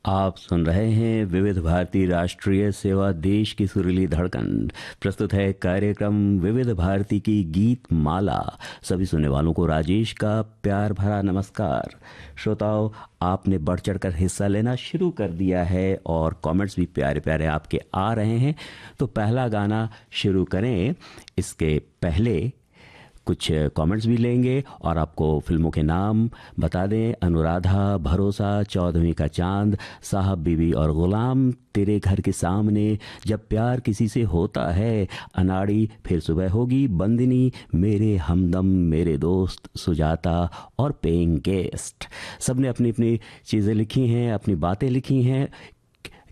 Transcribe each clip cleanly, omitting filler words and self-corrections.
आप सुन रहे हैं विविध भारती राष्ट्रीय सेवा, देश की सुरीली धड़कन। प्रस्तुत है कार्यक्रम विविध भारती की गीत माला। सभी सुनने वालों को राजेश का प्यार भरा नमस्कार। श्रोताओं, आपने बढ़ चढ़कर हिस्सा लेना शुरू कर दिया है और कमेंट्स भी प्यारे प्यारे आपके आ रहे हैं। तो पहला गाना शुरू करें। इसके पहले कुछ कमेंट्स भी लेंगे और आपको फिल्मों के नाम बता दें। अनुराधा, भरोसा, 14वीं का चांद, साहब बीबी और गुलाम, तेरे घर के सामने, जब प्यार किसी से होता है, अनाड़ी, फिर सुबह होगी, बंदिनी, मेरे हमदम, मेरे दोस्त, सुजाता और पेइंग गेस्ट। सब ने अपनी अपनी चीज़ें लिखी हैं, अपनी बातें लिखी हैं।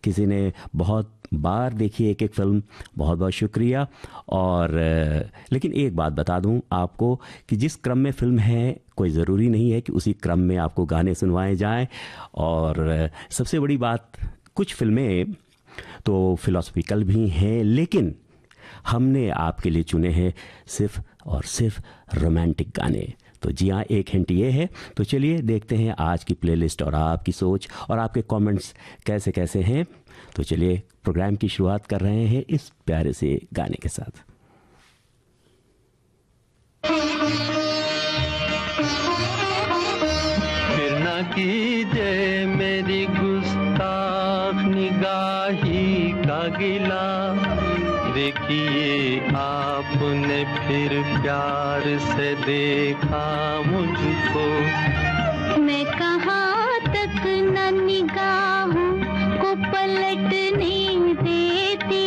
किसी ने बहुत बार देखी एक एक फिल्म, बहुत बहुत शुक्रिया। और लेकिन एक बात बता दूं आपको कि जिस क्रम में फिल्म है, कोई ज़रूरी नहीं है कि उसी क्रम में आपको गाने सुनवाए जाएं। और सबसे बड़ी बात, कुछ फिल्में तो फिलोसफिकल भी हैं, लेकिन हमने आपके लिए चुने हैं सिर्फ और सिर्फ रोमांटिक गाने। तो जी हाँ, एक हिंट ये है। तो चलिए देखते हैं आज की प्लेलिस्ट और आपकी सोच और आपके कमेंट्स कैसे कैसे हैं। तो चलिए प्रोग्राम की शुरुआत कर रहे हैं इस प्यारे से गाने के साथ। फिर ना कीजिए मेरी गुस्ताख निगाही का गिला, देखिए आपने फिर प्यार से देखा मुझको। मैं कहाँ तक न निगाहों को पलटने देती,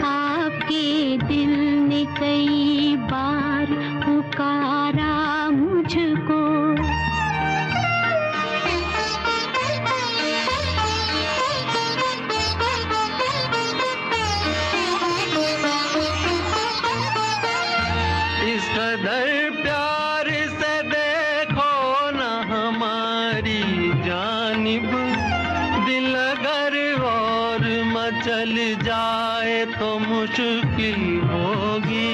आपके दिल ने कई बार पुकारा मुझको। इस कदर प्यार से देखो ना हमारी जानिब, दिल अगर और मचल जाए तो मुश्किल होगी।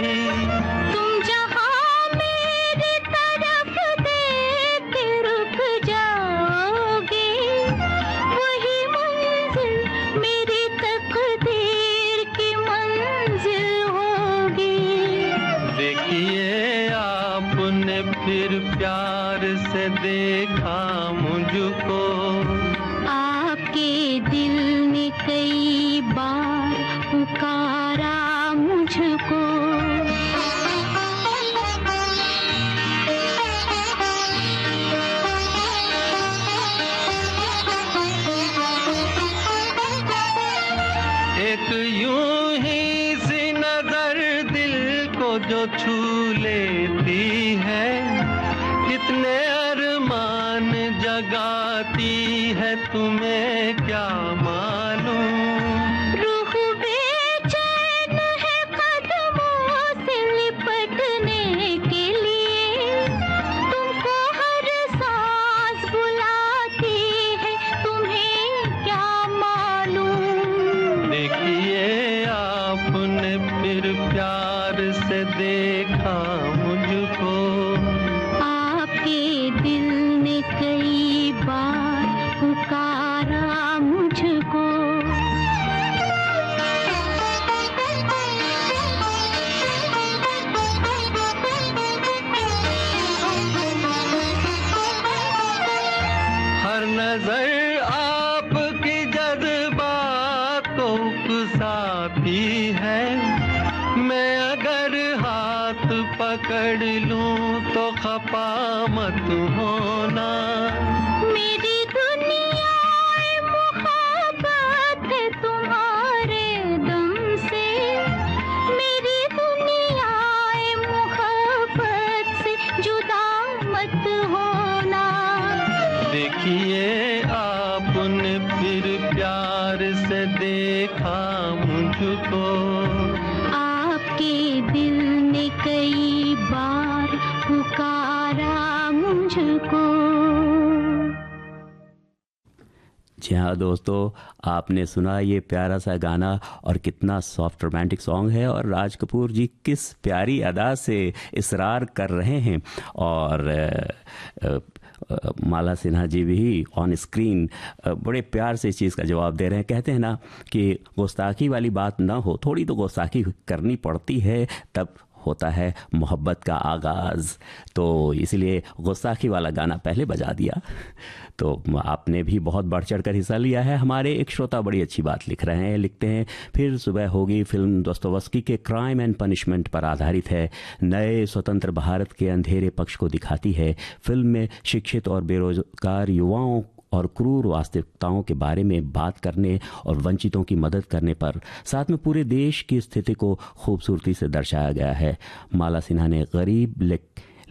तुम जहाँ मेरी तरफ देख के रुक जाओगे, वही मंजिल मेरी तकदीर की मंजिल होगी। देखिए आपने फिर प्यार से देखा मुझको। आपके दिल ने कई बार पुकारा मुझको। एक यूं ही सी नजर दिल को जो छू लेती है, कितने अरमान जगाती है तुम्हें क्या मालूम। रूह बेचैन है कदमों से लिपटने के लिए, तुमको हर सांस बुलाती है, तुम्हें क्या मालूम। देखिए आपने फिर प्यार से देखा मुझको। आपके दिल ने कई बार पुकारा मुझको। हर नजर आपकी जज्बात को उकसाती है, मैं अगर हाथ पकड़ लूं तो खफा मत होना। मेरी दुनिया मुहब्बत है तुम्हारे दम से, मेरी दुनिया मुहब्बत से जुदा मत होना। देखिए आपने फिर प्यार से देखा मुझको। आपके दिल ने कई बार पुकारा मुझको। जी हाँ दोस्तों, आपने सुना ये प्यारा सा गाना और कितना सॉफ्ट रोमांटिक सॉन्ग है। और राज कपूर जी किस प्यारी अदा से इसरार कर रहे हैं और माला सिन्हा जी भी ऑन स्क्रीन बड़े प्यार से इस चीज़ का जवाब दे रहे हैं। कहते हैं ना कि गुस्ताखी वाली बात ना हो, थोड़ी तो गुस्ताखी करनी पड़ती है, तब होता है मोहब्बत का आगाज़। तो इसलिए गुस्ताखी वाला गाना पहले बजा दिया। तो आपने भी बहुत बढ़ चढ़ कर हिस्सा लिया है। हमारे एक श्रोता बड़ी अच्छी बात लिख रहे हैं, लिखते हैं फिर सुबह होगी फिल्म दोस्तोवस्की के क्राइम एंड पनिशमेंट पर आधारित है। नए स्वतंत्र भारत के अंधेरे पक्ष को दिखाती है। फिल्म में शिक्षित और बेरोजगार युवाओं और क्रूर वास्तविकताओं के बारे में बात करने और वंचितों की मदद करने पर साथ में पूरे देश की स्थिति को खूबसूरती से दर्शाया गया है। माला सिन्हा ने गरीब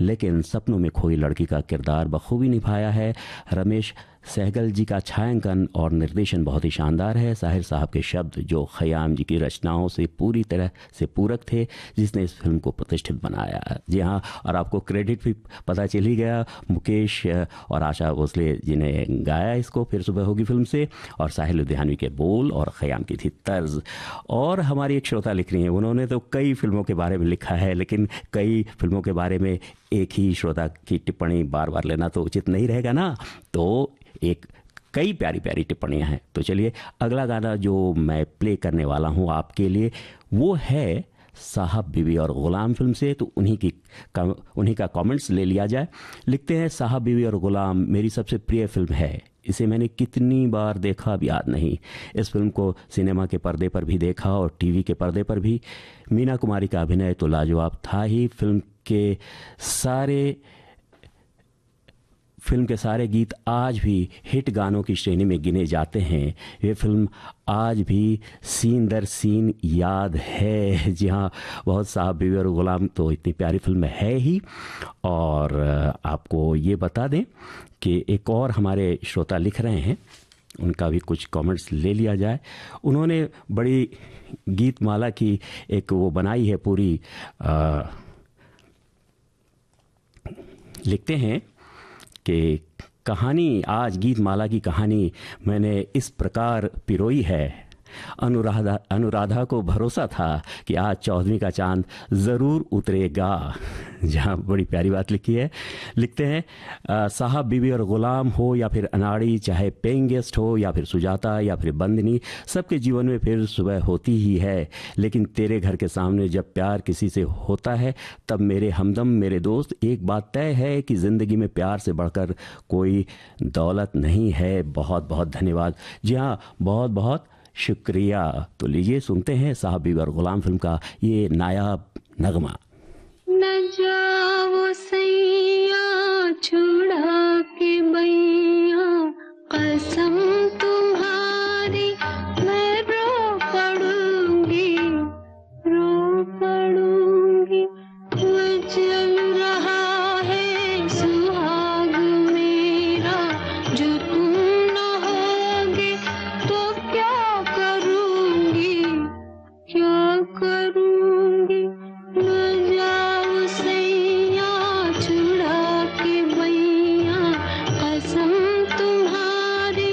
लेकिन सपनों में खोई लड़की का किरदार बखूबी निभाया है। रमेश सहगल जी का छायांकन और निर्देशन बहुत ही शानदार है। साहिर साहब के शब्द जो खयाम जी की रचनाओं से पूरी तरह से पूरक थे, जिसने इस फिल्म को प्रतिष्ठित बनाया। जी हाँ, और आपको क्रेडिट भी पता चल ही गया, मुकेश और आशा भोसले जी ने गाया इसको फिर सुबह होगी फिल्म से, और साहिल लुधियानवी के बोल और खयाम की थी तर्ज। और हमारी एक श्रोता लिख रही हैं, उन्होंने तो कई फिल्मों के बारे में लिखा है, लेकिन कई फिल्मों के बारे में एक ही श्रोता की टिप्पणी बार बार लेना तो उचित नहीं रहेगा ना, तो एक कई प्यारी प्यारी टिप्पणियां हैं। तो चलिए अगला गाना जो मैं प्ले करने वाला हूं आपके लिए वो है साहब बीवी और गुलाम फिल्म से। तो उन्हीं का कमेंट्स ले लिया जाए। लिखते हैं, साहब बीवी और गुलाम मेरी सबसे प्रिय फिल्म है। इसे मैंने कितनी बार देखा अब याद नहीं। इस फिल्म को सिनेमा के पर्दे पर भी देखा और टीवी के पर्दे पर भी। मीना कुमारी का अभिनय तो लाजवाब था ही। फिल्म के सारे गीत आज भी हिट गानों की श्रेणी में गिने जाते हैं। ये फिल्म आज भी सीन दर सीन याद है। जी हाँ, बहुत साहब बीवी और गुलाम तो इतनी प्यारी फिल्म है ही। और आपको ये बता दें कि एक और हमारे श्रोता लिख रहे हैं, उनका भी कुछ कमेंट्स ले लिया जाए। उन्होंने बड़ी गीतमाला की एक वो बनाई है पूरी। लिखते हैं कि कहानी, आज गीतमाला की कहानी मैंने इस प्रकार पिरोई है। अनुराधा को भरोसा था कि आज 14वीं का चांद ज़रूर उतरेगा। जहाँ बड़ी प्यारी बात लिखी है। लिखते हैं, साहब बीवी और गुलाम हो या फिर अनाड़ी, चाहे पेइंग गेस्ट हो या फिर सुजाता या फिर बंदनी, सबके जीवन में फिर सुबह होती ही है। लेकिन तेरे घर के सामने जब प्यार किसी से होता है, तब मेरे हमदम मेरे दोस्त एक बात तय है कि ज़िंदगी में प्यार से बढ़कर कोई दौलत नहीं है। बहुत बहुत धन्यवाद। जी हाँ, बहुत बहुत शुक्रिया। तो लीजिए सुनते हैं साहब बीवी और गुलाम फिल्म का ये नायाब नगमा। न जाओ सैया छुड़ा के बैया, कसम तुम्हारी मैं रो पड़ूंगी, रो पड़ूंगी। चल रहा है सुहाग मेरा, जो तुम न होगे तो क्या करूंगी, क्या करूंगी। न जाओ सैया छुड़ा के बैया, कसम तुम्हारी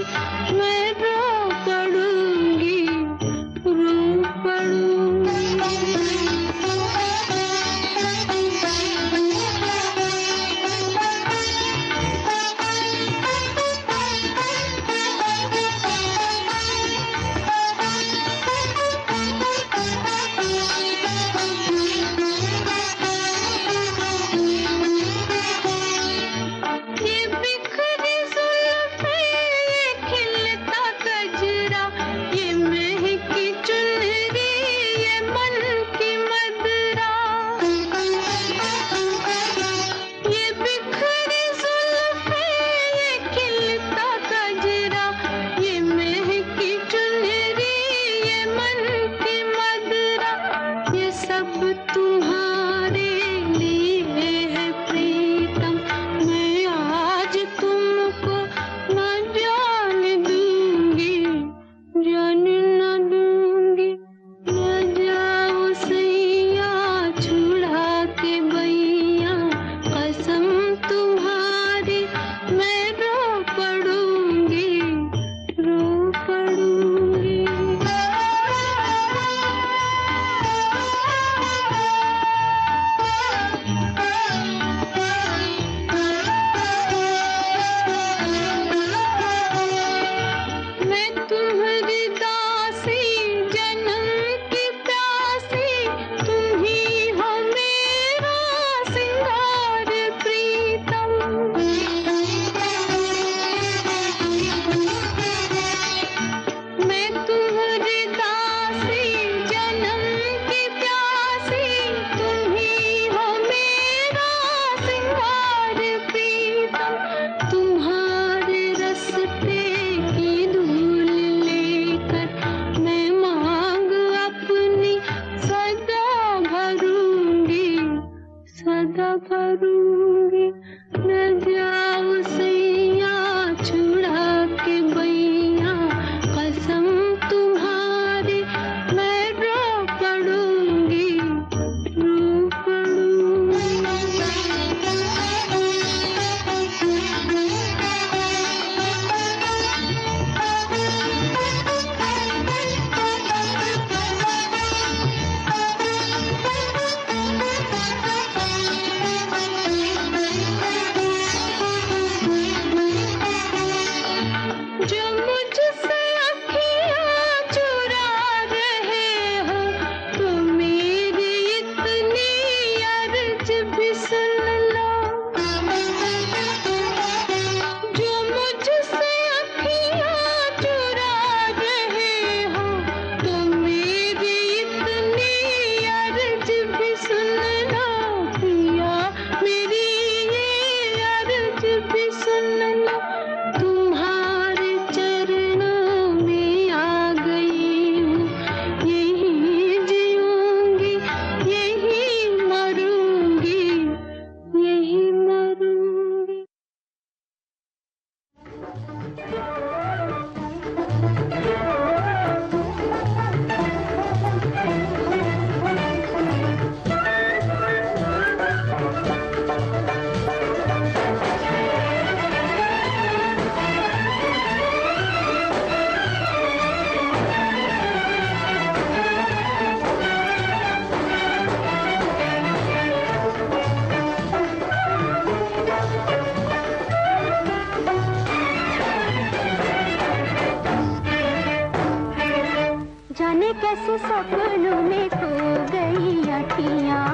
जाने कैसे सपनों में खो गई अखियाँ,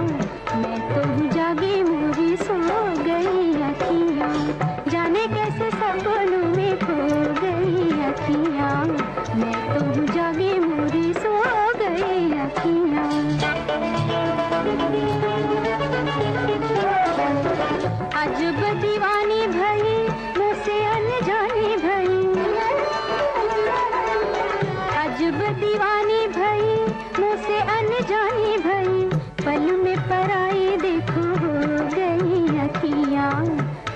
मैं तो जागी मोरी सो गई अखियाँ। जाने कैसे सपनों में खो गई अखियाँ, मैं तो जागी मोरी सो गई अखियाँ। अजब दीवानी भई मुझसे अनजानी भई, अजब दीवानी भई मुझसे अनजानी भई, पल में पराई देखो हो गई अखियाँ,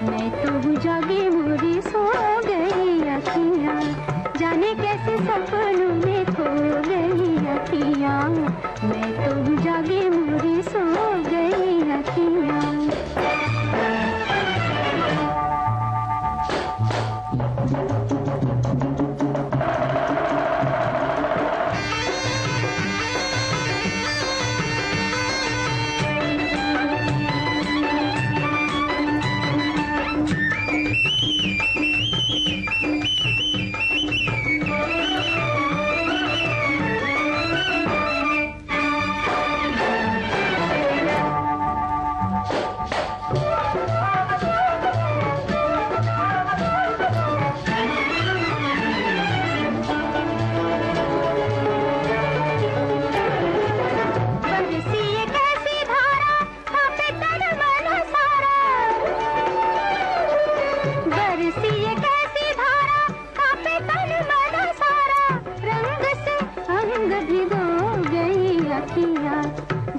मैं तो जागी मोरी सो गई अखियाँ। जाने कैसे सपनों में खो गई अखियाँ, मैं तो जागी मोरी सो गई अखियाँ।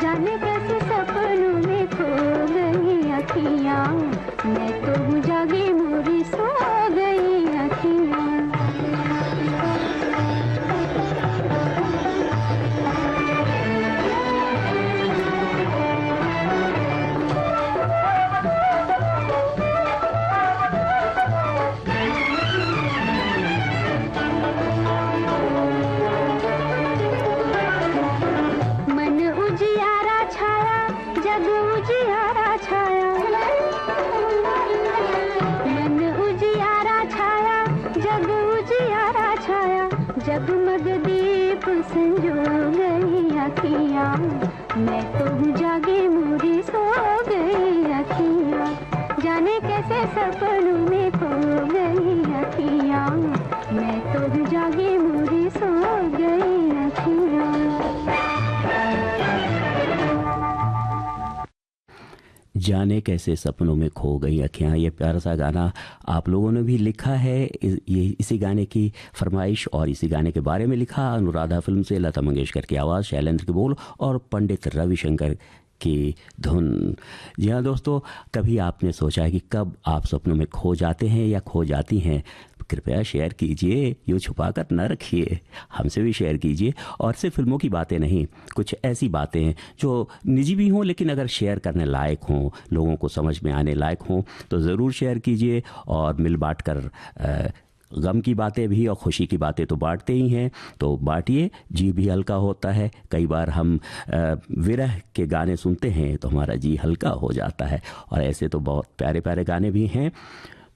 जाने कैसे सपनों में खो गई अखियाँ, मैं तो जागी मोरी सो गई अखियाँ। जगमग दीप संजो गई अखियाँ, मैं तो जागी मोरी सो गई अखियाँ। जाने कैसे सपनों में खो गई अखियाँ, मैं तो जागी मोरी सो गई अखियाँ। जाने कैसे सपनों में खो गई अखियाँ, ये प्यारा सा गाना आप लोगों ने भी लिखा है। ये इसी गाने की फरमाइश और इसी गाने के बारे में लिखा अनुराधा फिल्म से, लता मंगेशकर की आवाज़, शैलेंद्र के बोल और पंडित रविशंकर की धुन। जी हाँ दोस्तों, कभी आपने सोचा है कि कब आप सपनों में खो जाते हैं या खो जाती हैं? कृपया शेयर कीजिए, यूँ छुपा कर न रखिए, हमसे भी शेयर कीजिए। और सिर्फ फिल्मों की बातें नहीं, कुछ ऐसी बातें हैं जो निजी भी हों लेकिन अगर शेयर करने लायक हों, लोगों को समझ में आने लायक हों, तो ज़रूर शेयर कीजिए। और मिल बांट कर गम की बातें भी और खुशी की बातें तो बांटते ही हैं, तो बांटिए, जी भी हल्का होता है। कई बार हम विरह के गाने सुनते हैं तो हमारा जी हल्का हो जाता है, और ऐसे तो बहुत प्यारे प्यारे गाने भी हैं।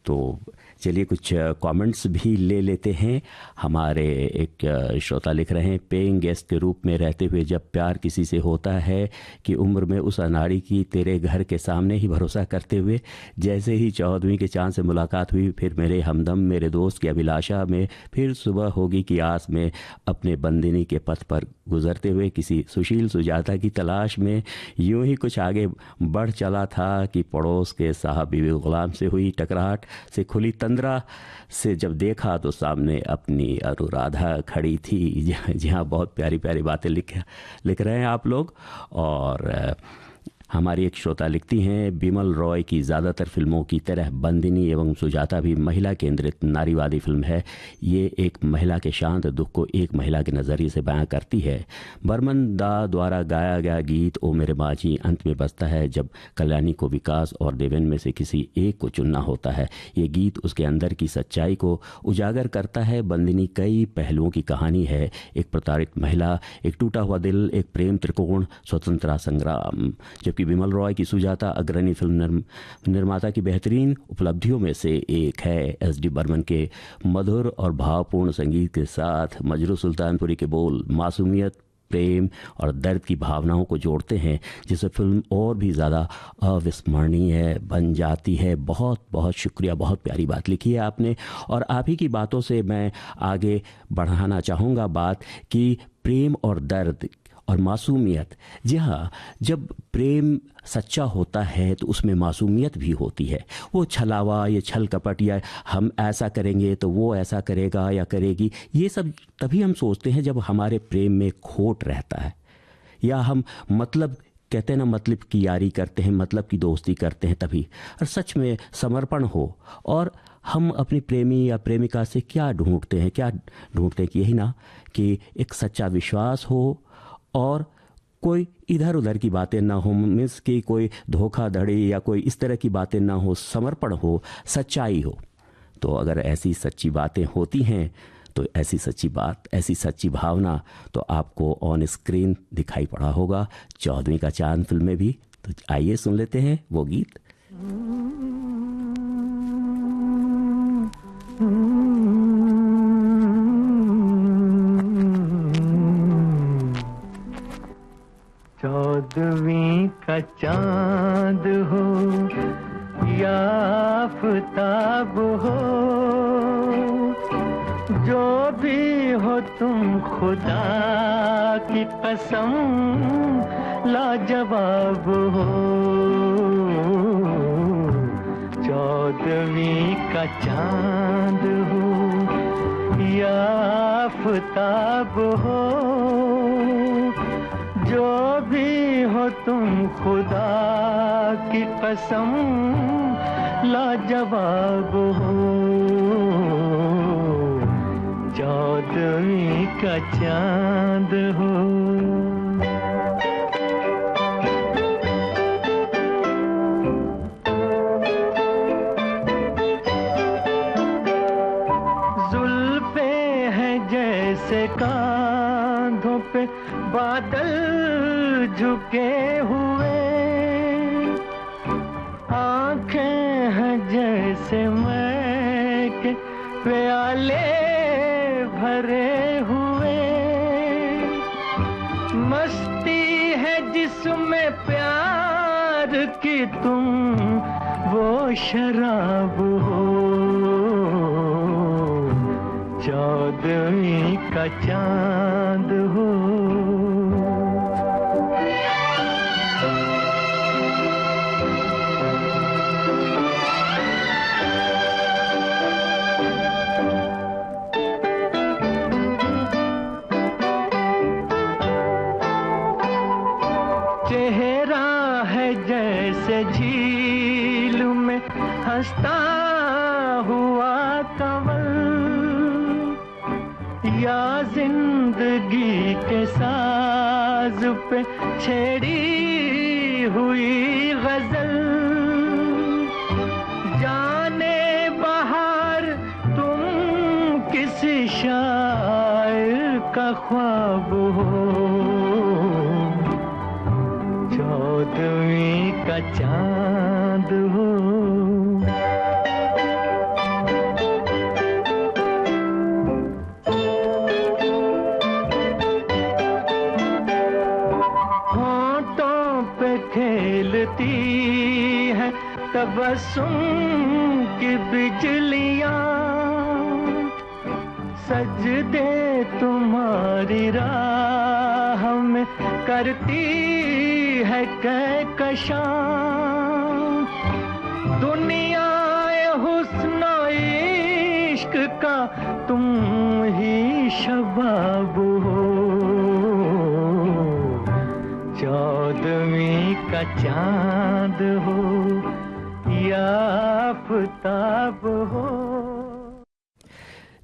तो चलिए कुछ कमेंट्स भी ले लेते हैं। हमारे एक श्रोता लिख रहे हैं, पेइंग गेस्ट के रूप में रहते हुए जब प्यार किसी से होता है कि उम्र में उस अनाड़ी की तेरे घर के सामने ही भरोसा करते हुए, जैसे ही 14वीं के चांद से मुलाकात हुई, फिर मेरे हमदम मेरे दोस्त की अभिलाषा में, फिर सुबह होगी की आस में, अपने बंदिनी के पथ पर गुजरते हुए किसी सुशील सुजाता की तलाश में, यूं ही कुछ आगे बढ़ चला था कि पड़ोस के साहब बीवी गुलाम से हुई टकराहट से खुली तंद्रा से जब देखा तो सामने अपनी अनुराधा खड़ी थी। जी हाँ, बहुत प्यारी प्यारी बातें लिख रहे हैं आप लोग। और हमारी एक श्रोता लिखती हैं, बिमल रॉय की ज़्यादातर फिल्मों की तरह बंदिनी एवं सुजाता भी महिला केंद्रित नारीवादी फिल्म है। ये एक महिला के शांत दुख को एक महिला के नज़रिए से बयां करती है। बर्मन दा द्वारा गाया गया गीत ओ मेरे माजी अंत में बजता है जब कल्याणी को विकास और देवेन में से किसी एक को चुनना होता है। ये गीत उसके अंदर की सच्चाई को उजागर करता है। बंदिनी कई पहलुओं की कहानी है, एक प्रताड़ित महिला, एक टूटा हुआ दिल, एक प्रेम त्रिकोण, स्वतंत्रता संग्राम। जबकि विमल रॉय की सुजाता अग्रणी फिल्म निर्माता की बेहतरीन उपलब्धियों में से एक है। एस.डी. बर्मन के मधुर और भावपूर्ण संगीत के साथ मजरू सुल्तानपुरी के बोल मासूमियत, प्रेम और दर्द की भावनाओं को जोड़ते हैं, जिससे फिल्म और भी ज़्यादा अविस्मरणीय बन जाती है। बहुत बहुत शुक्रिया, बहुत प्यारी बात लिखी है आपने। और आप ही की बातों से मैं आगे बढ़ाना चाहूँगा बात कि प्रेम और दर्द और मासूमियत। जी हाँ, जब प्रेम सच्चा होता है तो उसमें मासूमियत भी होती है। वो छलावा, ये छल कपट, या हम ऐसा करेंगे तो वो ऐसा करेगा या करेगी, ये सब तभी हम सोचते हैं जब हमारे प्रेम में खोट रहता है, या हम मतलब कहते हैं ना, मतलब की यारी करते हैं, मतलब की दोस्ती करते हैं तभी। और सच में समर्पण हो और हम अपनी प्रेमी या प्रेमिका से क्या ढूंढते हैं कि यही ना कि एक सच्चा विश्वास हो और कोई इधर उधर की बातें ना हो, मीन्स की कोई धोखाधड़ी या कोई इस तरह की बातें ना हो, समर्पण हो, सच्चाई हो। तो अगर ऐसी सच्ची बातें होती हैं तो ऐसी सच्ची बात, ऐसी सच्ची भावना तो आपको ऑन स्क्रीन दिखाई पड़ा होगा 14वीं का चांद फिल्म में भी। तो आइए सुन लेते हैं वो गीत। चौदहवीं का चांद हो या आफताब हो, जो भी हो तुम खुदा की कसम लाजवाब हो। चौदहवीं का चांद हो या आफताब हो, जो भी हो तुम खुदा की कसम लाजवाब हो। चौदहवीं का चांद हो। जुल्फे हैं जैसे कांधों पे बादल झुके हुए, आंखें हैं जैसे मैं के प्याले भरे हुए, मस्ती है जिसमें प्यार की तुम वो शराब हो। चौदहवीं का चांद हो। चेहरा है जैसे झील में हंसता हुआ कंवल, या जिंदगी के साज पे छेड़ी हुई गजल। जाने बहार तुम किसी शायर का ख्वाब हो। चौदहवीं का चांद हो। होंठों पे खेलती है तबस्सुम की बिजलियां, सजदे तुम्हारी राह में करती है कहकशां। दुनिया हुस्न इश्क का तुम ही शबाब हो। चौदहवीं का चांद हो या आफताब हो।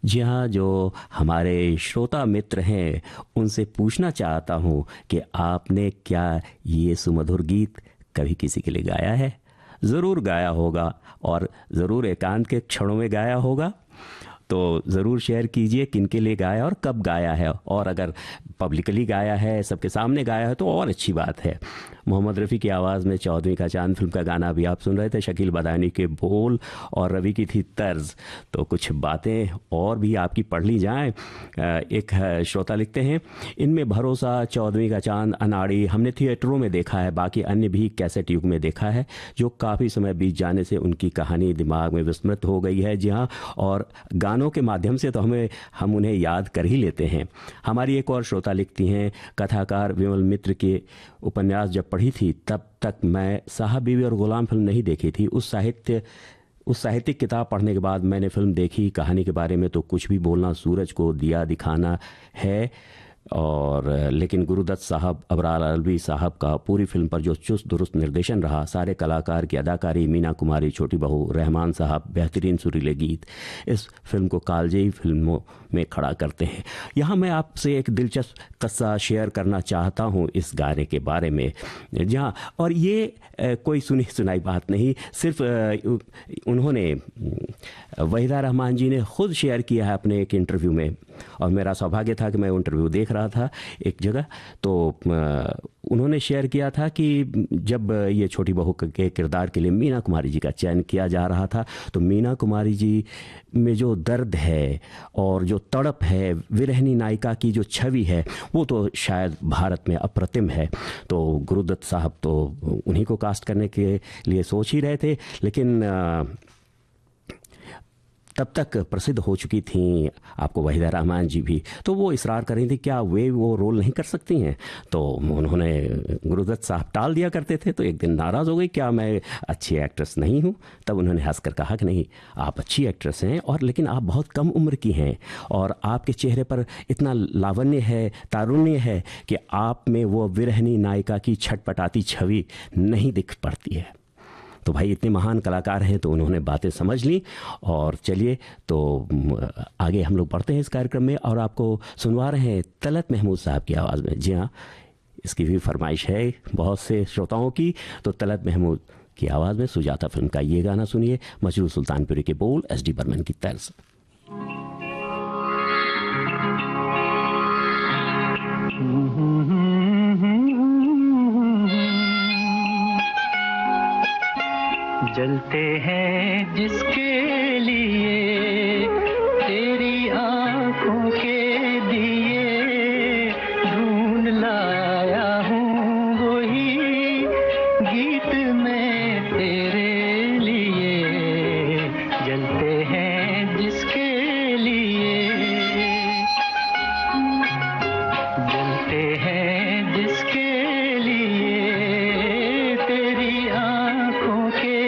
जी हाँ, जो हमारे श्रोता मित्र हैं उनसे पूछना चाहता हूँ कि आपने क्या ये सुमधुर गीत कभी किसी के लिए गाया है? ज़रूर गाया होगा और ज़रूर एकांत के क्षणों में गाया होगा, तो ज़रूर शेयर कीजिए किनके लिए गाया और कब गाया है। और अगर पब्लिकली गाया है, सबके सामने गाया है, तो और अच्छी बात है। मोहम्मद रफ़ी की आवाज़ में 14वीं का चांद फिल्म का गाना भी आप सुन रहे थे। शकील बदायूनी के बोल और रवि की थी तर्ज। तो कुछ बातें और भी आपकी पढ़ ली जाएं। एक श्रोता लिखते हैं, इनमें भरोसा, 14वीं का चांद, अनाड़ी हमने थिएटरों में देखा है, बाकी अन्य भी कैसेट युग में देखा है, जो काफ़ी समय बीत जाने से उनकी कहानी दिमाग में विस्मृत हो गई है। जी हाँ, और गानों के माध्यम से तो हम उन्हें याद कर ही लेते हैं। हमारी एक और श्रोता लिखती हैं, कथाकार विमल मित्र के उपन्यास जब पढ़ी थी तब तक मैं साहब बीवी और गुलाम फिल्म नहीं देखी थी। उस साहित्यिक किताब पढ़ने के बाद मैंने फिल्म देखी। कहानी के बारे में तो कुछ भी बोलना सूरज को दिया दिखाना है, और लेकिन गुरुदत्त साहब, अबरार अलवी साहब का पूरी फिल्म पर जो चुस्त दुरुस्त निर्देशन रहा, सारे कलाकार की अदाकारी, मीना कुमारी, छोटी बहू, रहमान साहब, बेहतरीन सुरीले गीत इस फिल्म को कालजयी फिल्मों में खड़ा करते हैं। यहाँ मैं आपसे एक दिलचस्प किस्सा शेयर करना चाहता हूँ इस गाने के बारे में। जहाँ और ये कोई सुनी सुनाई बात नहीं, सिर्फ उन्होंने वहीदा रहमान जी ने खुद शेयर किया है अपने एक इंटरव्यू में, और मेरा सौभाग्य था कि मैं इंटरव्यू देख रहा था एक जगह। तो उन्होंने शेयर किया था कि जब ये छोटी बहू के किरदार के लिए मीना कुमारी जी का चयन किया जा रहा था, तो मीना कुमारी जी में जो दर्द है और जो तड़प है, विरहनी नायिका की जो छवि है, वो तो शायद भारत में अप्रतिम है। तो गुरुदत्त साहब तो उन्हीं को कास्ट करने के लिए सोच ही रहे थे, लेकिन तब तक प्रसिद्ध हो चुकी थी आपको वहीदा रहमान जी भी, तो वो इसरार कर रही थी क्या वे वो रोल नहीं कर सकती हैं। तो उन्होंने, गुरुदत्त साहब टाल दिया करते थे, तो एक दिन नाराज़ हो गई, क्या मैं अच्छी एक्ट्रेस नहीं हूँ? तब उन्होंने हंसकर कहा कि नहीं, आप अच्छी एक्ट्रेस हैं, और लेकिन आप बहुत कम उम्र की हैं, और आपके चेहरे पर इतना लावण्य है, तारुण्य है कि आप में वो विरहनी नायिका की छटपटाती छवि नहीं दिख पड़ती है। तो भाई इतने महान कलाकार हैं, तो उन्होंने बातें समझ ली। और चलिए तो आगे हम लोग बढ़ते हैं इस कार्यक्रम में, और आपको सुनवा रहे हैं तलत महमूद साहब की आवाज़ में। जी हाँ, इसकी भी फरमाइश है बहुत से श्रोताओं की। तो तलत महमूद की आवाज़ में सुजाता फिल्म का ये गाना सुनिए, मजरूर सुल्तानपुरी के बोल, एस.डी. बर्मन की तर्ज। जलते हैं जिसके लिए तेरी आंखों के दिए, ढूंढ लाया हूँ वही गीत मैं तेरे लिए। जलते हैं जिसके लिए, जलते हैं जिसके लिए तेरी आंखों के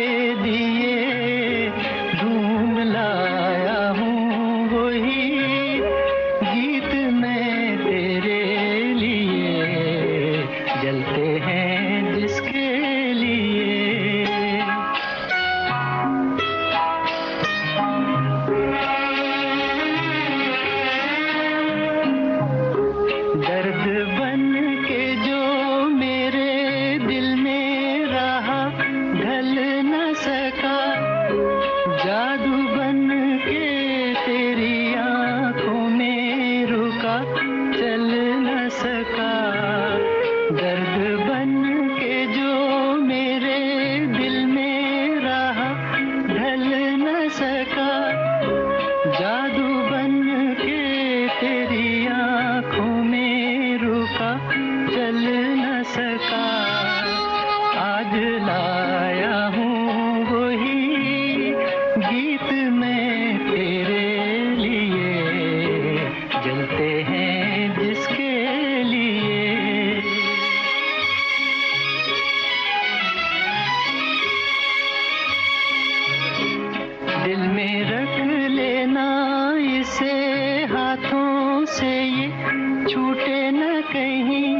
छूटे न कहीं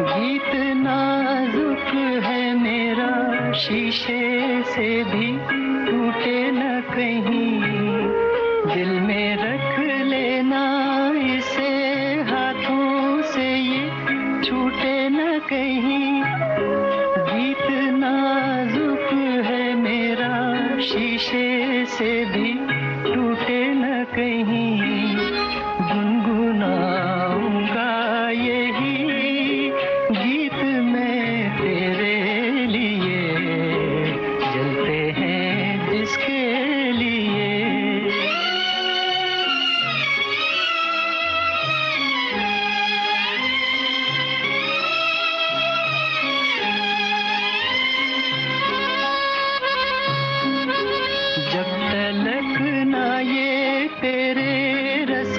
गीत नाजुक है मेरा शीशे से भी टूटे न कहीं, दिल में रख लेना इसे हाथों से ये छूटे न कहीं। गीत नाजुक है मेरा शीशे से भी टूटे न कहीं, गुनगुनाऊंगा यही गीत मैं तेरे लिए, जलते हैं जिसके लिए। जब तलक ना ये तेरे रस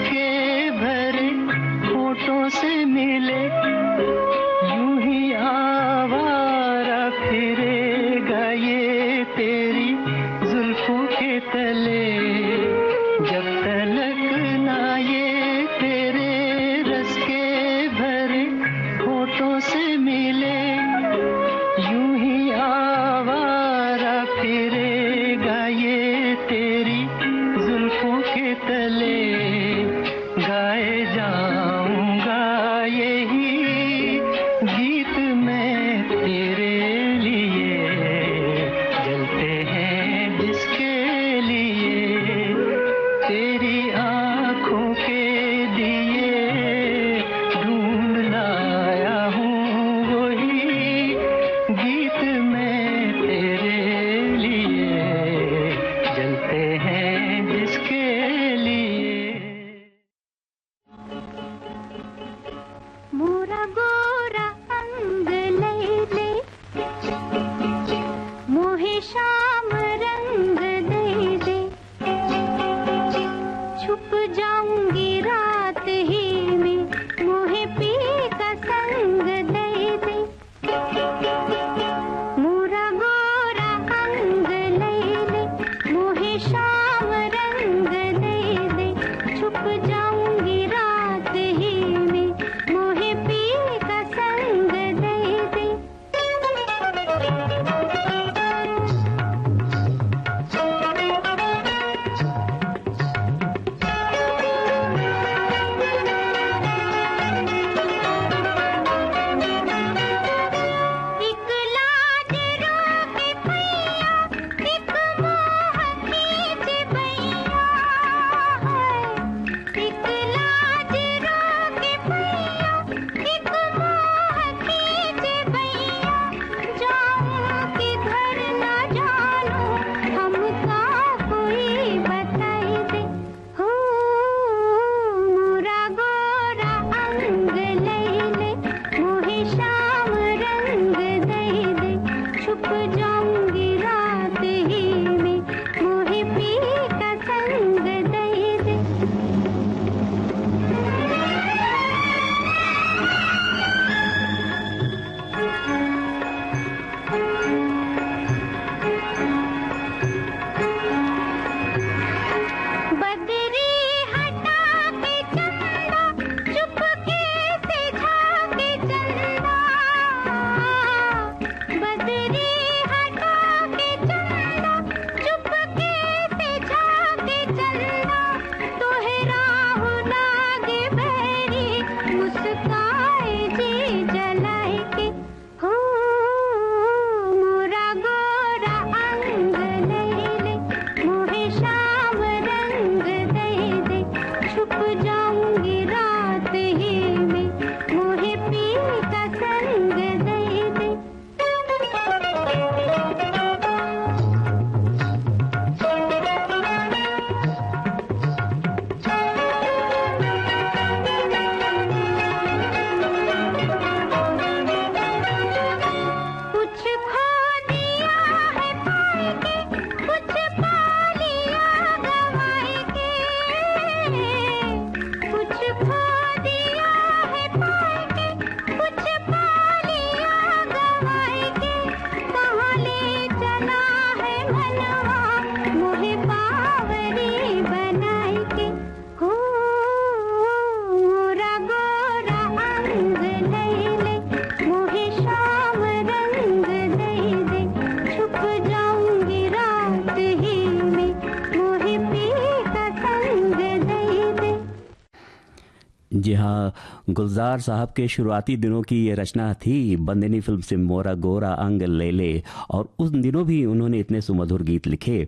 जी हाँ, गुलजार साहब के शुरुआती दिनों की ये रचना थी बंदिनी फिल्म से मोरा गोरा अंग ले ले, और उन दिनों भी उन्होंने इतने सुमधुर गीत लिखे।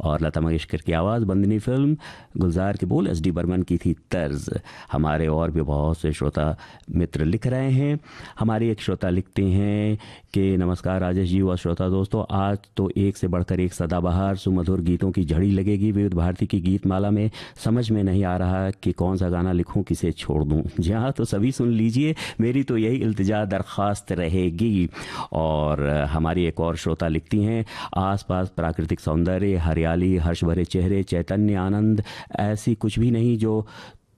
और लता मंगेशकर की आवाज़, बंदिनी फिल्म, गुलजार के बोल, एस डी बर्मन की थी तर्ज। हमारे और भी बहुत से श्रोता मित्र लिख रहे हैं। हमारे एक श्रोता लिखते हैं कि नमस्कार राजेश जी व श्रोता दोस्तों, आज तो एक से बढ़कर एक सदाबहार सुमधुर गीतों की झड़ी लगेगी विविध भारती की गीत माला में। समझ में नहीं आ रहा कि कौन सा गाना लिखूं, किसे छोड़ दूं। जी हाँ, तो सभी सुन लीजिए, मेरी तो यही इल्तिजा दरख्वास्त रहेगी। और हमारी एक और श्रोता लिखती हैं, आसपास प्राकृतिक सौंदर्य, हरियाली, हर्ष भरे चेहरे, चैतन्य, आनंद, ऐसी कुछ भी नहीं जो,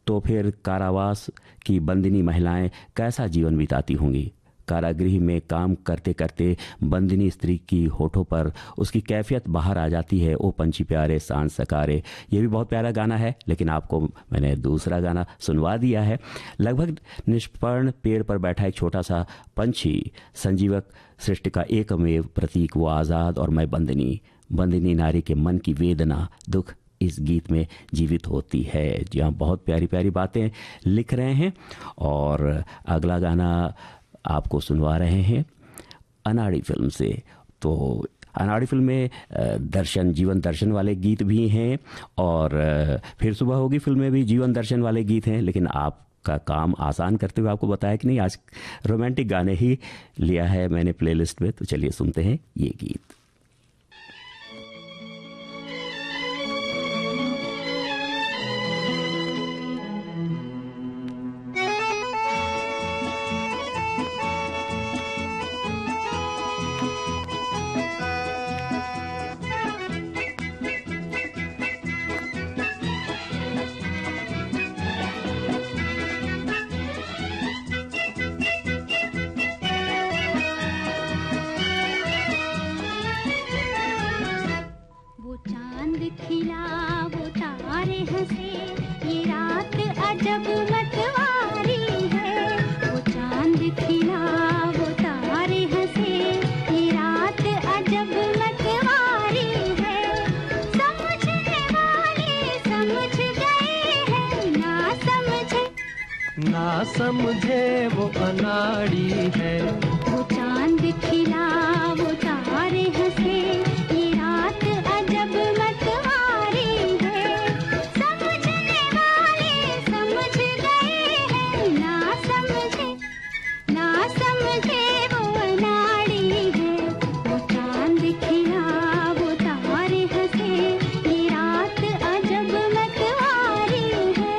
तो फिर कारावास की बंदिनी महिलाएं कैसा जीवन बिताती होंगी। कारागृह में काम करते करते बंदिनी स्त्री की होठों पर उसकी कैफियत बाहर आ जाती है। ओ पंछी प्यारे सांस सकारे, ये भी बहुत प्यारा गाना है, लेकिन आपको मैंने दूसरा गाना सुनवा दिया है। लगभग निष्पर्ण पेड़ पर बैठा एक छोटा सा पंछी, संजीवक सृष्टि का एकमेव प्रतीक, वो आज़ाद और मैं बंदिनी। बंदिनी नारी के मन की वेदना, दुख इस गीत में जीवित होती है। जी हाँ, बहुत प्यारी प्यारी बातें लिख रहे हैं। और अगला गाना आपको सुनवा रहे हैं अनाड़ी फिल्म से। तो अनाड़ी फिल्म में दर्शन, जीवन दर्शन वाले गीत भी हैं, और फिर सुबह होगी फिल्म में भी जीवन दर्शन वाले गीत हैं। लेकिन आपका काम आसान करते हुए आपको बताया कि नहीं, आज रोमांटिक गाने ही लिया है मैंने प्लेलिस्ट में। तो चलिए सुनते हैं ये गीत। ना समझे वो अनाड़ी है, वो चांद खिला वो तारे हंसे, ये रात अजब मतवारी है। समझने वाले समझ गए हैं, ना समझे वो अनाड़ी है। वो चांद खिला वो तारे हंसे, ये रात अजब मतवारी है।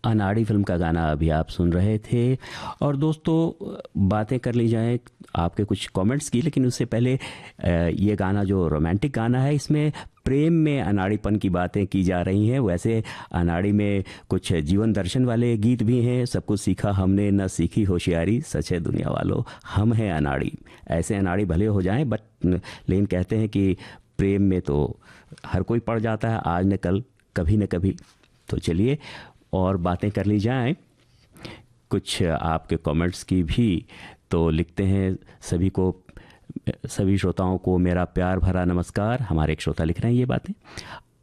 अनाड़ी फिल्म का गाना अभी आप सुन रहे थे। और दोस्तों, बातें कर ली जाएं आपके कुछ कमेंट्स की, लेकिन उससे पहले ये गाना जो रोमांटिक गाना है, इसमें प्रेम में अनाड़ीपन की बातें की जा रही हैं। वैसे अनाड़ी में कुछ जीवन दर्शन वाले गीत भी हैं। सब कुछ सीखा हमने न सीखी होशियारी, सच है दुनिया वालों हम हैं अनाड़ी। ऐसे अनाड़ी भले हो जाएं, बट लेकिन कहते हैं कि प्रेम में तो हर कोई पड़ जाता है, आज न कल, कभी न कभी। तो चलिए और बातें कर ली जाएं कुछ आपके कमेंट्स की भी। तो लिखते हैं, सभी श्रोताओं को मेरा प्यार भरा नमस्कार। हमारे एक श्रोता लिख रहे हैं ये बातें।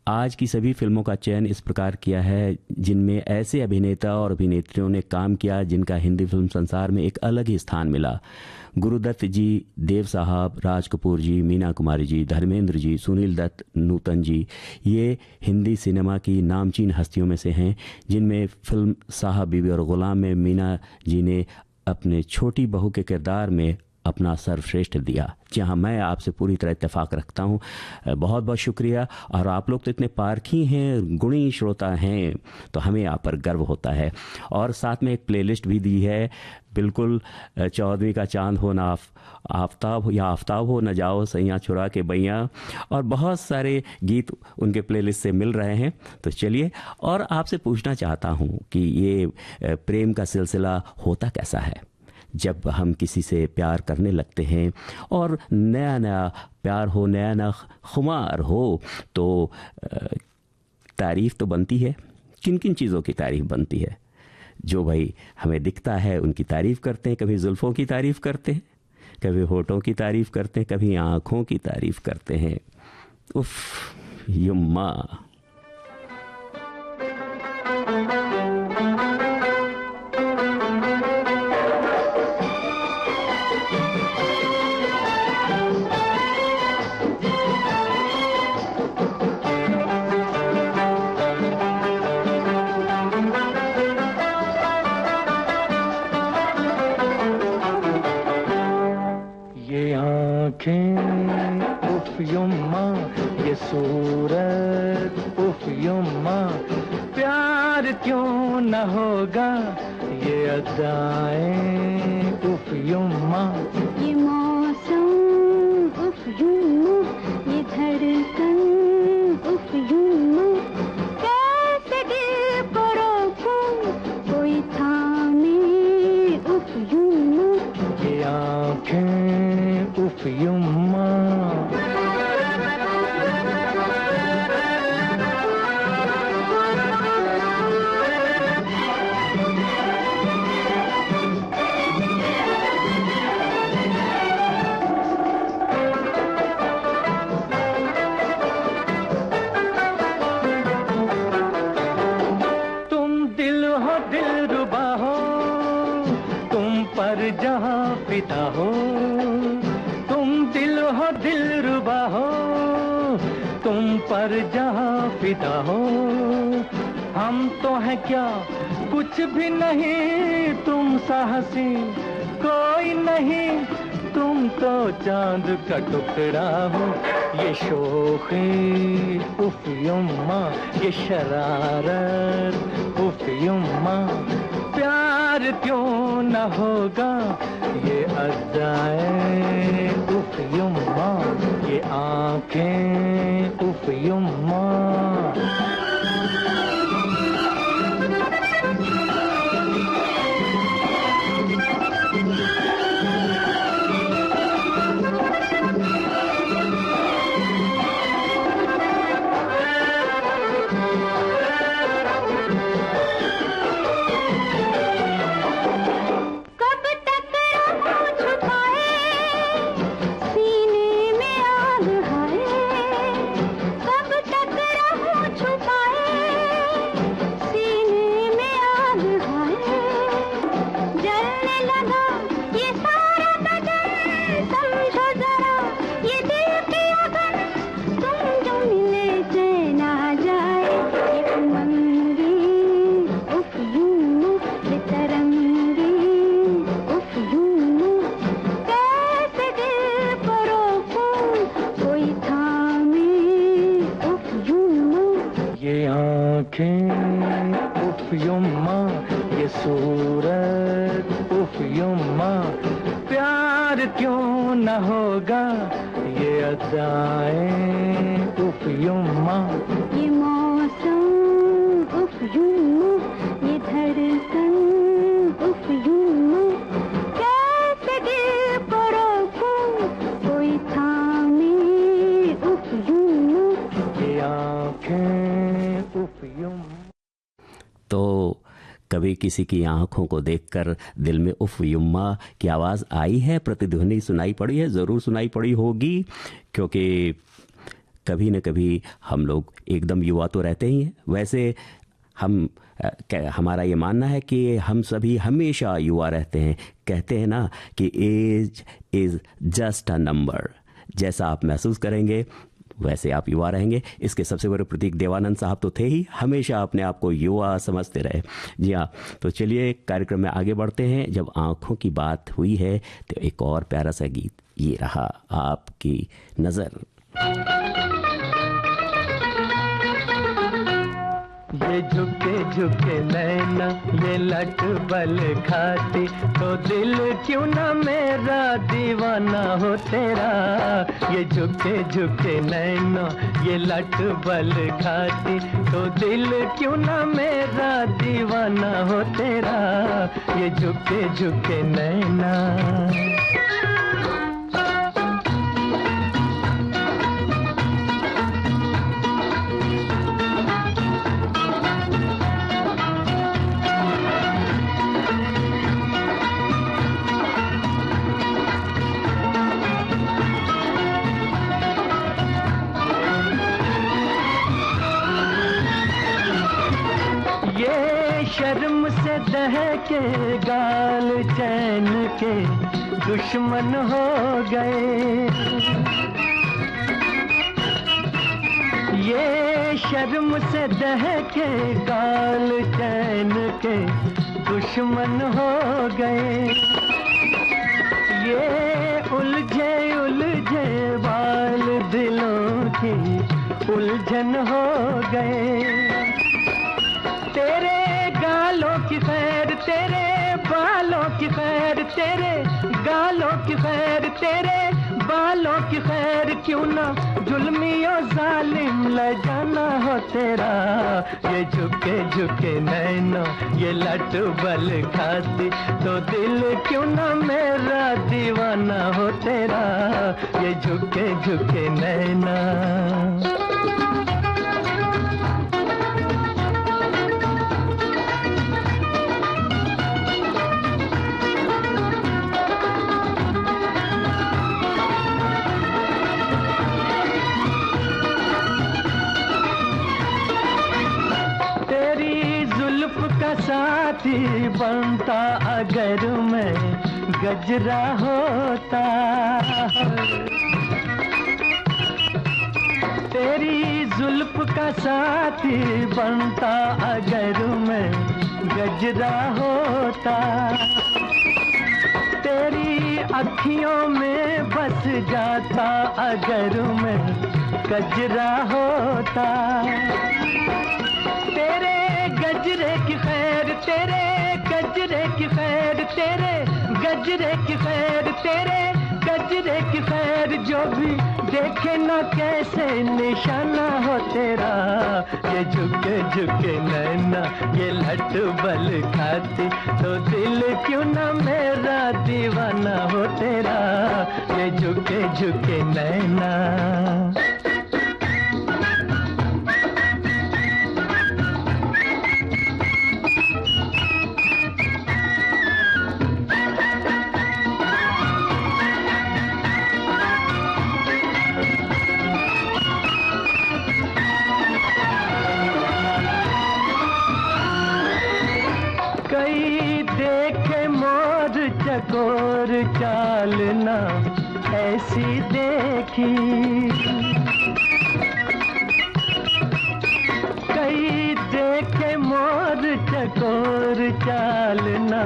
आज की सभी फिल्मों का चयन इस प्रकार किया है जिनमें ऐसे अभिनेता और अभिनेत्रियों ने काम किया जिनका हिंदी फिल्म संसार में एक अलग ही स्थान मिला। गुरुदत्त जी, देव साहब, राज कपूर जी, मीना कुमारी जी, धर्मेंद्र जी, सुनील दत्त, नूतन जी, ये हिंदी सिनेमा की नामचीन हस्तियों में से हैं जिनमें फिल्म साहब बीबी और गुलाम में मीना जी ने अपने छोटी बहू के किरदार में अपना सर्वश्रेष्ठ दिया। जी हाँ, मैं आपसे पूरी तरह इत्तेफाक रखता हूँ। बहुत बहुत शुक्रिया। और आप लोग तो इतने पारखी हैं, गुणी श्रोता हैं, तो हमें आप पर गर्व होता है। और साथ में एक प्लेलिस्ट भी दी है, बिल्कुल 14वीं का चांद हो ना आफ्ताब हो, या आफ्ताब हो न जाओ सैया चुरा के बैया, और बहुत सारे गीत उनके प्लेलिस्ट से मिल रहे हैं। तो चलिए, और आपसे पूछना चाहता हूँ कि ये प्रेम का सिलसिला होता कैसा है जब हम किसी से प्यार करने लगते हैं, और नया नया प्यार हो, नया नया खुमार हो, तो तारीफ़ तो बनती है। किन किन चीज़ों की तारीफ़ बनती है? जो भाई हमें दिखता है उनकी तारीफ़ करते हैं। कभी जुल्फ़ों की तारीफ़ करते हैं, कभी होठों की तारीफ़ करते हैं, कभी आँखों की तारीफ़ करते हैं। उफ़ यम्मा। उफ युम्मा, ये सूरत उफ युम्मा, प्यार क्यों न होगा ये अदाएं उफ युम्मा, ये मौसम उफ युम्मा, ये धड़कन उफ युम्मा, कैसे दिल को रोकूं कोई थामे उफ युम्मा, ये आँखें उफ युम्मा। तुम दिल हो दिलरुबा हो, तुम पर जहाँ फिदा हो, तुम दिल हो दिलरुबा हो, तुम पर जहाँ फिदा हो। हम तो हैं क्या कुछ भी नहीं, तुम साहसी कोई नहीं, तुम तो चांद का टुकड़ा हो। ये शोखी उफ युम्मा, ये शरारत उफ युम्मा, प्यार क्यों न होगा ये अदाएं उफ युम्मा, ये आँखें उफ युम्मा। सीने में आग है, कब तक यम्मा ये सूरत उफ यम्मा, प्यार क्यों न होगा ये अदाएं उफ यम्मा, ये मौसम उफ यम्मा, ये धड़कन उफ यम्मा, कैसे दिल को रोकूं कोई थामे उफ यम्मा, ये आँखें उफ यम्मा। तो कभी किसी की आंखों को देखकर दिल में उफ युम्मा की आवाज़ आई है, प्रतिध्वनि सुनाई पड़ी है? ज़रूर सुनाई पड़ी होगी, क्योंकि कभी न कभी हम लोग एकदम युवा तो रहते ही हैं। वैसे हमारा ये मानना है कि हम सभी हमेशा युवा रहते हैं। कहते हैं ना कि age is just a number, जैसा आप महसूस करेंगे वैसे आप युवा रहेंगे। इसके सबसे बड़े प्रतीक देवानंद साहब तो थे ही, हमेशा अपने आप को युवा समझते रहे। जी हाँ, तो चलिए कार्यक्रम में आगे बढ़ते हैं। जब आँखों की बात हुई है तो एक और प्यारा सा गीत ये रहा, आपकी नज़र। ये झुके झुके नैना ये लट बल खाती, तो दिल क्यों ना मेरा दीवाना हो तेरा। ये झुके झुके नैना ये लट बल खाती, तो दिल क्यों ना मेरा दीवाना हो तेरा। ये झुके झुके नैना। शर्म से दहके गाल चैन के दुश्मन हो गए। ये शर्म से दहके गाल चैन के दुश्मन हो गए। ये उलझे उलझे बाल दिलों की उलझन हो गए। तेरे गालों की खैर तेरे बालों की खैर, तेरे गालों की खैर तेरे बालों की खैर, क्यों ना जुल्मियों जालिम ले जाना हो तेरा। ये झुके झुके नैनो ये लट बल खाती, तो दिल क्यों ना मेरा दीवाना हो तेरा। ये झुके झुके नैना। साथी बनता अगर मैं गजरा होता, तेरी जुल्फ का साथी बनता अगर मैं गजरा होता। तेरी अखियों में बस जाता अगर मैं गजरा होता। तेरे गजरे की खैर तेरे गजरे की खैर, तेरे गजरे की खैर तेरे गजरे की खैर, जो भी देखे ना कैसे निशाना हो तेरा। ये झुके झुके नैना ये लट बल खाती, तो दिल क्यों ना मेरा दीवाना हो तेरा। ये झुके झुके नैना। चकोर चालना ऐसी देखी, कई देखे मोर चकोर चालना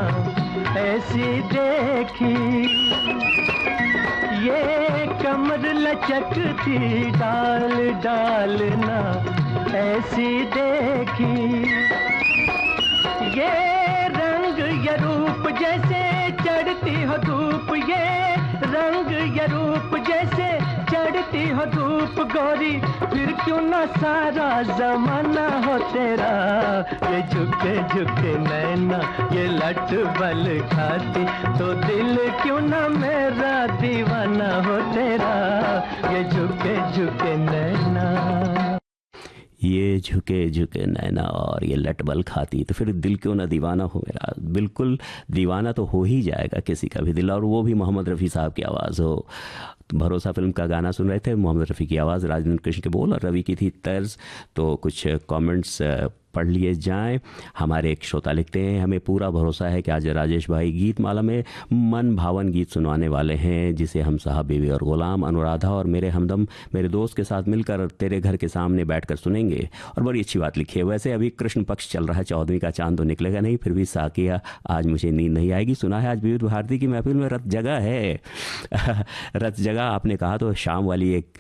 ऐसी देखी। ये कमर लचकती डाल डालना ऐसी देखी। जैसे चढ़ती हो धूप, ये रंग ये रूप जैसे चढ़ती हो धूप गोरी, फिर क्यों ना सारा जमाना हो तेरा। ये झुके झुके नैना ये लट बल खाती, तो दिल क्यों ना मेरा दीवाना हो तेरा। ये झुके झुके नैना, ये झुके झुके नैना और ये लटबल खाती, तो फिर दिल क्यों ना दीवाना हो मेरा। बिल्कुल दीवाना तो हो ही जाएगा किसी का भी दिल, और वो भी मोहम्मद रफ़ी साहब की आवाज़ हो। भरोसा फिल्म का गाना सुन रहे थे, मोहम्मद रफ़ी की आवाज़, राजेंद्र कृष्ण के बोल और रवि की थी तर्ज। तो कुछ कमेंट्स पढ़ लिए जाएं। हमारे एक श्रोता लिखते हैं, हमें पूरा भरोसा है कि आज राजेश भाई गीत माला में मन भावन गीत सुनवाने वाले हैं, जिसे हम साहब, बीवी और गुलाम, अनुराधा और मेरे हमदम मेरे दोस्त के साथ मिलकर तेरे घर के सामने बैठकर सुनेंगे। और बड़ी अच्छी बात लिखी है। वैसे अभी कृष्ण पक्ष चल रहा है, 14वीं का चांद तो निकलेगा नहीं, फिर भी साकिया आज मुझे नींद नहीं आएगी। सुना है आज विविध भारती की महफिल में रत जगह है। रत जगह आपने कहा तो शाम वाली एक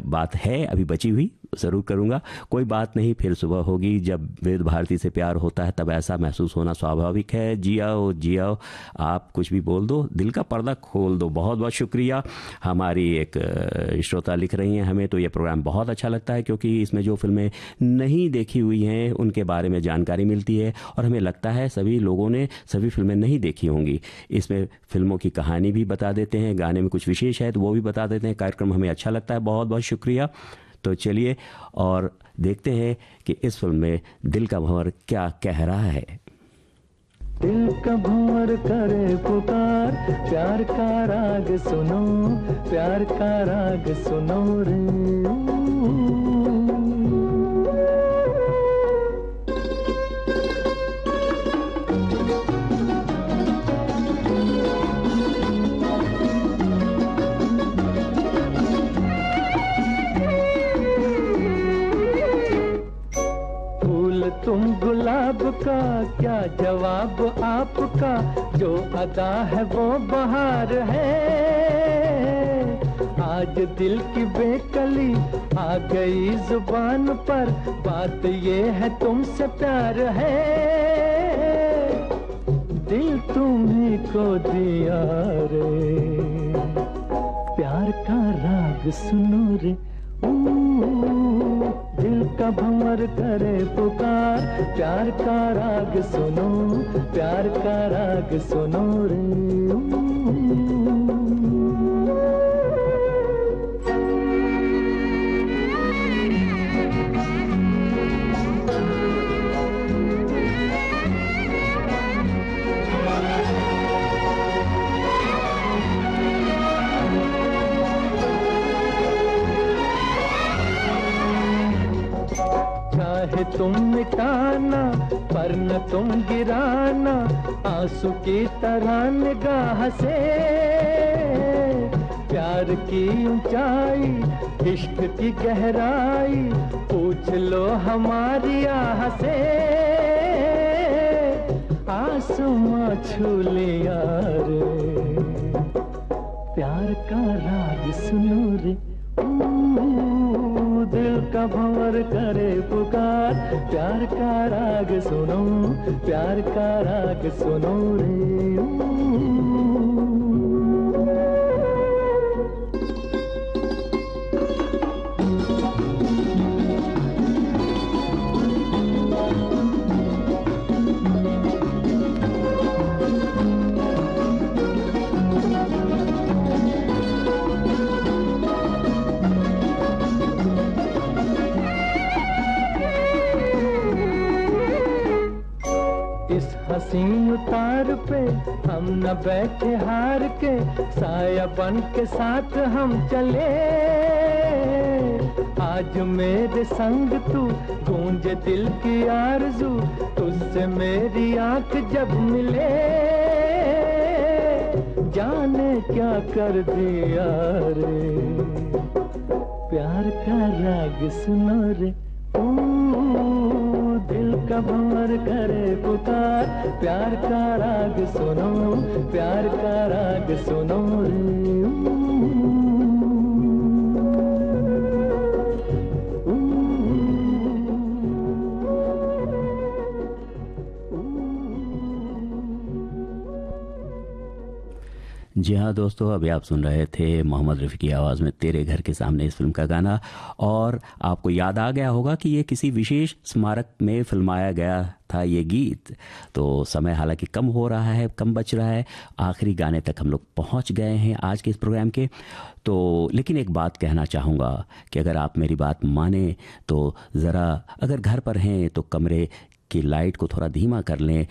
बात है अभी बची हुई, ज़रूर करूँगा। कोई बात नहीं, फिर सुबह होगी। जब वेद भारती से प्यार होता है तब ऐसा महसूस होना स्वाभाविक है। जियाओ जियाओ, आप कुछ भी बोल दो, दिल का पर्दा खोल दो। बहुत बहुत शुक्रिया। हमारी एक श्रोता लिख रही हैं, हमें तो ये प्रोग्राम बहुत अच्छा लगता है क्योंकि इसमें जो फिल्में नहीं देखी हुई हैं उनके बारे में जानकारी मिलती है, और हमें लगता है सभी लोगों ने सभी फिल्में नहीं देखी होंगी। इसमें फिल्मों की कहानी भी बता देते हैं, गाने में कुछ विशेष है तो वो भी बता देते हैं। कार्यक्रम हमें अच्छा लगता है, बहुत बहुत शुक्रिया। तो चलिए और देखते हैं कि इस फिल्म में दिल का भंवर क्या कह रहा है। दिल का भंवर करे पुकार, प्यार का राग सुनो, प्यार का राग सुनो रे। तुम गुलाब का क्या जवाब आपका, जो अदा है वो बहार है। आज दिल की बेकली आ गई जुबान पर, बात ये है तुमसे प्यार है। दिल तुम्ही को दिया रे, प्यार का राग सुनो रे। दिल का भंवर करे पुकार, प्यार का राग सुनो, प्यार का राग सुनो रे। तुम मिटाना पर न तुम गिराना, आंसू की तरह निगाह से। प्यार की ऊंचाई, इश्क की गहराई, पूछ लो हमारी आह से। आसमां छू लिया रे, प्यार का राग सुनो रे। दिल का भंवर करे पुकार, प्यार का राग सुनो, प्यार का राग सुनो रे। हसीन उतार पे हम न बैठे हार के, साया बन के साथ हम चले। आज मेरे संग तू, गूंजे दिल की आरज़ू, तुझसे मेरी आंख जब मिले। जाने क्या कर दिया रे, प्यार का राग सुनो रे। दिल का भंवर करे पुकार, प्यार का राग सुनो, प्यार का राग सुनो रे। जी हाँ दोस्तों, अभी आप सुन रहे थे मोहम्मद रफ़ी की आवाज़ में तेरे घर के सामने इस फिल्म का गाना। और आपको याद आ गया होगा कि ये किसी विशेष स्मारक में फिल्माया गया था ये गीत। तो समय हालांकि कम हो रहा है, कम बच रहा है, आखिरी गाने तक हम लोग पहुंच गए हैं आज के इस प्रोग्राम के। तो लेकिन एक बात कहना चाहूँगा कि अगर आप मेरी बात माने तो ज़रा अगर घर पर हैं तो कमरे की लाइट को थोड़ा धीमा कर लें,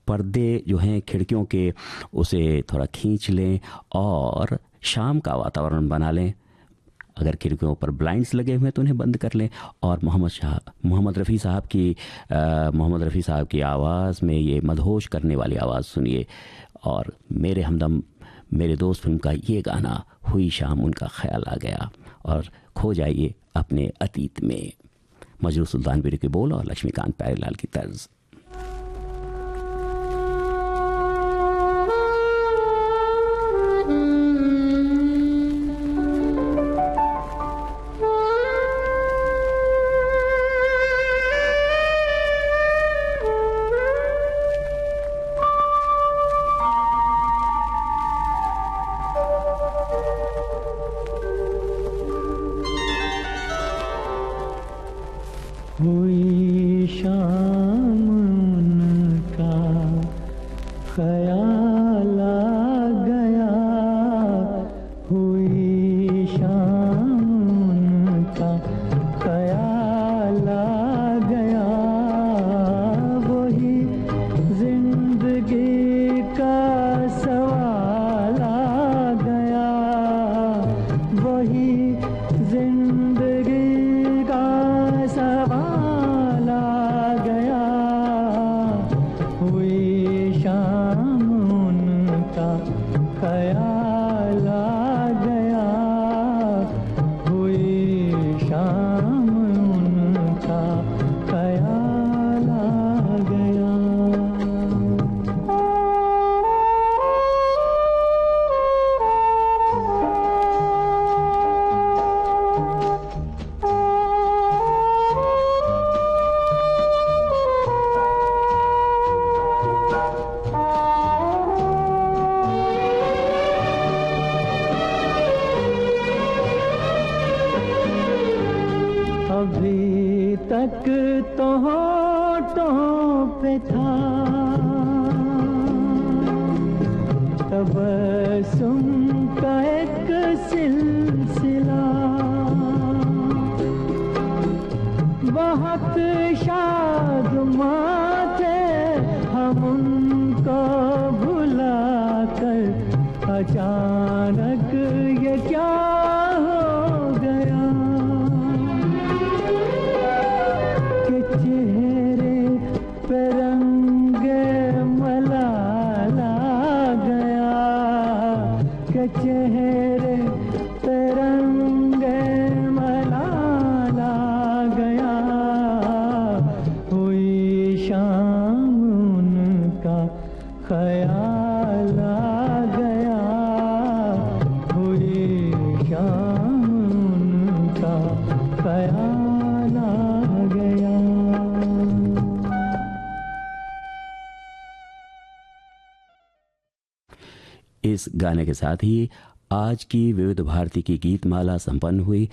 पर्दे जो हैं खिड़कियों के उसे थोड़ा खींच लें और शाम का वातावरण बना लें। अगर खिड़कियों पर ब्लाइंड्स लगे हुए हैं तो उन्हें बंद कर लें और मोहम्मद रफ़ी साहब की आवाज़ में ये मदहोश करने वाली आवाज़ सुनिए। और मेरे हमदम मेरे दोस्त फिल्म का ये गाना हुई शाम उनका ख्याल आ गया, और खो जाइए अपने अतीत में। मजरू सुल्तानपुरी के बोल और लक्ष्मीकांत प्यारेलाल की तर्ज। हुई शाम उनका ख्याल आ गया, हुई शाम उनका ख्याल आ गया, वही जिंदगी का सवाल आ गया, वही जिंदगी का सवाल आ गया, हुई शाम उनका ख्याल आ गया, हुई शाम उनका ख्याल आ गया। अभी तक तो होठों पे था तबस्सुम का एक सिलसिला, बहुत शादमां थे हम उनको भुला कर, अचानक ये क्या हो गया कि चेहरे पे रंगे मलाल आ गया, कि चेहरे पे रंगे मलाल आ गया, हुई शाम उनका ख्याल आ गया, हुई शाम उनका ख्याल आ गया। इस गाने के साथ ही आज की विविध भारती की गीत माला संपन्न हुई।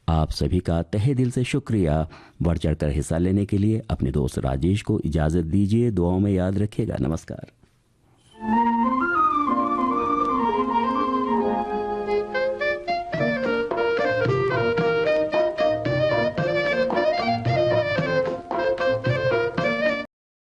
आप सभी का तहे दिल से शुक्रिया बढ़ चढ़कर हिस्सा लेने के लिए। अपने दोस्त राजेश को इजाज़त दीजिए, दुआओं में याद रखिएगा। नमस्कार।